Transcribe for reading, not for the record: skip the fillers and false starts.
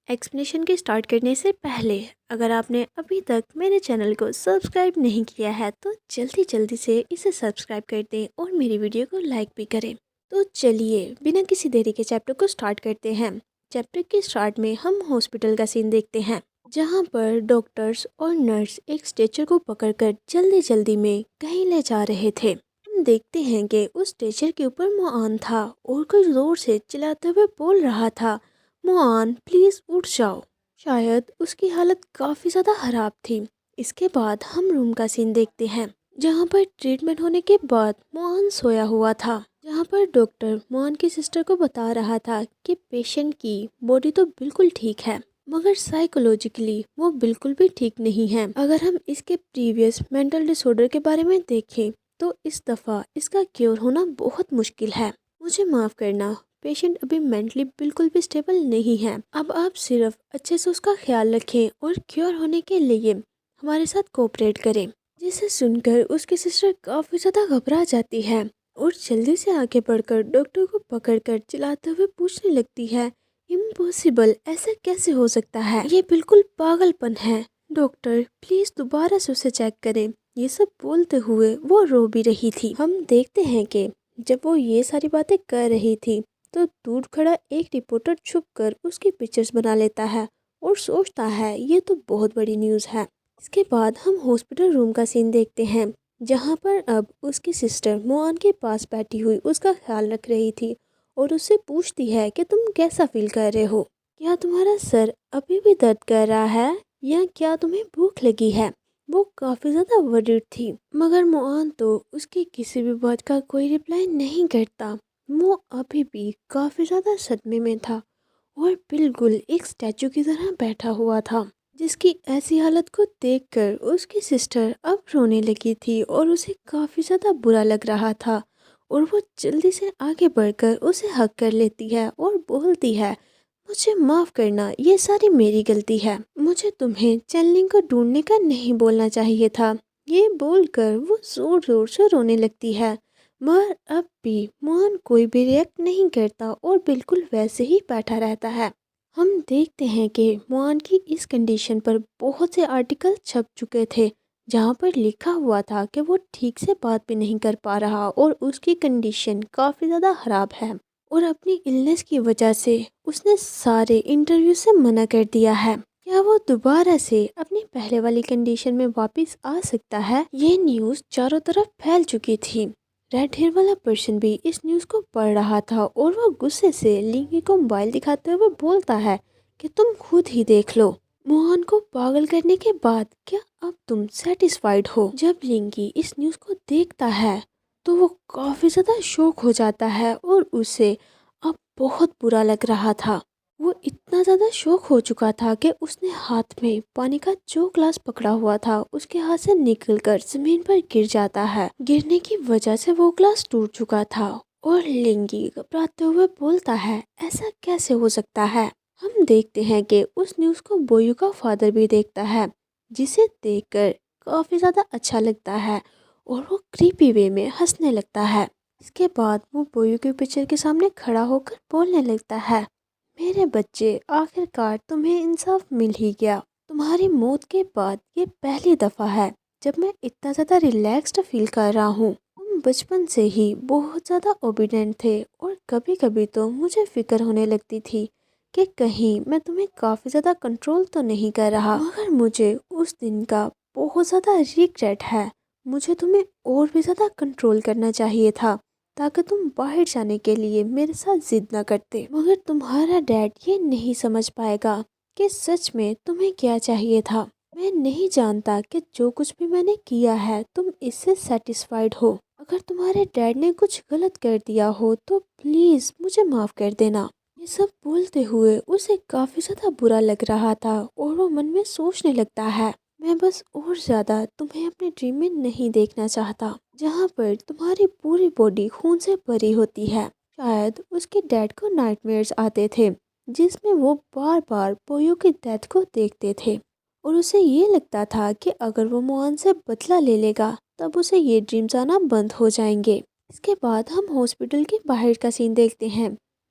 Explanation کے start کرنے سے پہلے اگر آپ نے ابھی تک میرے چینل کو سبسکرائب نہیں کیا ہے تو جلدی سے اسے سبسکرائب کر دیں اور میری ویڈیو کو لائک بھی کریں۔ تو چلیے بنا کسی دیری کے چیپٹر کو سٹارٹ کرتے ہیں۔ چیپٹر کے سٹارٹ میں ہم ہاسپٹل کا سین دیکھتے ہیں جہاں پر ڈاکٹرز اور نرس ایک اسٹریچر کو پکڑ کر جلدی میں کہیں لے جا رہے تھے۔ ہم دیکھتے ہیں کہ اس اسٹریچر کے اوپر معان تھا اور کوئی زور سے چلاتے ہوئے بول رہا تھا، معان پلیز اٹھ جاؤ۔ شاید اس کی حالت کافی زیادہ خراب تھی۔ اس کے بعد ہم روم کا سین دیکھتے ہیں جہاں پر ٹریٹمنٹ ہونے کے بعد معان سویا ہوا تھا، جہاں پر ڈاکٹر معان کی سسٹر کو بتا رہا تھا کہ پیشنٹ کی باڈی تو بالکل ٹھیک ہے مگر سائیکولوجیکلی وہ بالکل بھی ٹھیک نہیں ہے۔ اگر ہم اس کے پریویس مینٹل ڈس آرڈر کے بارے میں دیکھیں تو اس دفعہ اس کا کیور ہونا بہت مشکل ہے۔ مجھے معاف کرنا، پیشنٹ ابھی مینٹلی بالکل بھی سٹیبل نہیں ہے۔ اب آپ صرف اچھے سے اس کا خیال رکھیں اور کیور ہونے کے لیے ہمارے ساتھ کوپریٹ کریں۔ جسے سن کر اس کی سسٹر کافی زیادہ گھبرا جاتی ہے اور جلدی سے آگے بڑھ کر ڈاکٹر کو پکڑ کر چلاتے ہوئے پوچھنے لگتی ہے، امپوسیبل، ایسا کیسے ہو سکتا ہے؟ یہ بالکل پاگل پن ہے۔ ڈاکٹر پلیز دوبارہ سے اسے چیک کریں۔ یہ سب بولتے ہوئے وہ رو بھی رہی تھی۔ ہم دیکھتے ہیں کہ جب وہ یہ ساری باتیں کر رہی تھی تو دور کھڑا ایک رپورٹر چھپ کر اس کی پکچرز بنا لیتا ہے اور سوچتا ہے یہ تو بہت بڑی نیوز ہے۔ اس کے بعد ہم ہاسپٹل روم کا سین دیکھتے ہیں جہاں پر اب اس کی سسٹر معان کے پاس بیٹھی ہوئی اس کا خیال رکھ رہی تھی اور اس سے پوچھتی ہے کہ تم کیسا فیل کر رہے ہو؟ کیا تمہارا سر ابھی بھی درد کر رہا ہے یا کیا تمہیں بھوک لگی ہے؟ وہ کافی زیادہ ورڈ تھی مگر معان تو اس کی کسی بھی بات کا کوئی رپلائی نہیں کرتا۔ وہ ابھی بھی کافی زیادہ صدمے میں تھا اور بالکل ایک اسٹیچو کی طرح بیٹھا ہوا تھا، جس کی ایسی حالت کو دیکھ کر اس کی سسٹر اب رونے لگی تھی اور اسے کافی زیادہ برا لگ رہا تھا اور وہ جلدی سے آگے بڑھ کر اسے ہگ کر لیتی ہے اور بولتی ہے، مجھے معاف کرنا، یہ ساری میری غلطی ہے، مجھے تمہیں چینلنگ کو ڈھونڈنے کا نہیں بولنا چاہیے تھا۔ یہ بول کر وہ زور سے رونے لگتی ہے مگر اب بھی معان کوئی بھی ریئیکٹ نہیں کرتا اور بالکل ویسے ہی بیٹھا رہتا ہے۔ ہم دیکھتے ہیں کہ معان کی اس کنڈیشن پر بہت سے آرٹیکل چھپ چکے تھے جہاں پر لکھا ہوا تھا کہ وہ ٹھیک سے بات بھی نہیں کر پا رہا اور اس کی کنڈیشن کافی زیادہ خراب ہے اور اپنی النس کی وجہ سے اس نے سارے انٹرویو سے منع کر دیا ہے۔ کیا وہ دوبارہ سے اپنی پہلے والی کنڈیشن میں واپس آ سکتا ہے؟ یہ نیوز چاروں طرف پھیل چکی تھی۔ ریڈ ہیئر والا پرسن بھی اس نیوز کو پڑھ رہا تھا اور وہ غصے سے لنکی کو موبائل دکھاتے ہوئے بولتا ہے کہ تم خود ہی دیکھ لو، معان کو پاگل کرنے کے بعد کیا اب تم سیٹسفائیڈ ہو؟ جب لنکی اس نیوز کو دیکھتا ہے تو وہ کافی زیادہ شوک ہو جاتا ہے اور اسے اب بہت برا لگ رہا تھا۔ وہ اتنا زیادہ شوک ہو چکا تھا کہ اس نے ہاتھ میں پانی کا جو گلاس پکڑا ہوا تھا اس کے ہاتھ سے نکل کر زمین پر گر جاتا ہے۔ گرنے کی وجہ سے وہ گلاس ٹوٹ چکا تھا اور لنکی گھبراتے ہوئے بولتا ہے، ایسا کیسے ہو سکتا ہے؟ ہم دیکھتے ہیں کہ اس نیوز کو بویو کا فادر بھی دیکھتا ہے جسے دیکھ کر کافی زیادہ اچھا لگتا ہے اور وہ کریپی وے میں ہنسنے لگتا ہے۔ اس کے بعد وہ بویو کے پکچر کے سامنے کھڑا ہو کر بولنے لگتا ہے، میرے بچے، آخر کار تمہیں انصاف مل ہی گیا۔ تمہاری موت کے بعد یہ پہلی دفعہ ہے جب میں اتنا زیادہ ریلیکسڈ فیل کر رہا ہوں۔ تم بچپن سے ہی بہت زیادہ اوبیڈینٹ تھے اور کبھی کبھی تو مجھے فکر ہونے لگتی تھی کہ کہیں میں تمہیں کافی زیادہ کنٹرول تو نہیں کر رہا، مگر مجھے اس دن کا بہت زیادہ ریگریٹ ہے۔ مجھے تمہیں اور بھی زیادہ کنٹرول کرنا چاہیے تھا تاکہ تم باہر جانے کے لیے میرے ساتھ ضد نہ کرتے، مگر تمہارا ڈیڈ یہ نہیں سمجھ پائے گا کہ سچ میں تمہیں کیا چاہیے تھا۔ میں نہیں جانتا کہ جو کچھ بھی میں نے کیا ہے تم اس سے سیٹسفائیڈ ہو۔ اگر تمہارے ڈیڈ نے کچھ غلط کر دیا ہو تو پلیز مجھے معاف کر دینا۔ یہ سب بولتے ہوئے اسے کافی زیادہ برا لگ رہا تھا اور وہ من میں سوچنے لگتا ہے، میں بس اور زیادہ تمہیں اپنے ڈریم میں نہیں دیکھنا چاہتا جہاں پر تمہاری پوری باڈی خون سے بھری ہوتی ہے۔ شاید اس کے ڈیڈ کو نائٹ میئرز آتے تھے جس میں وہ بار بار بویو کی ڈیتھ کو دیکھتے تھے اور اسے یہ لگتا تھا کہ اگر وہ معان سے بدلہ لے لے گا تب اسے یہ ڈریمز آنا بند ہو جائیں گے۔ اس کے بعد ہم ہاسپٹل کے باہر کا سین دیکھتے ہیں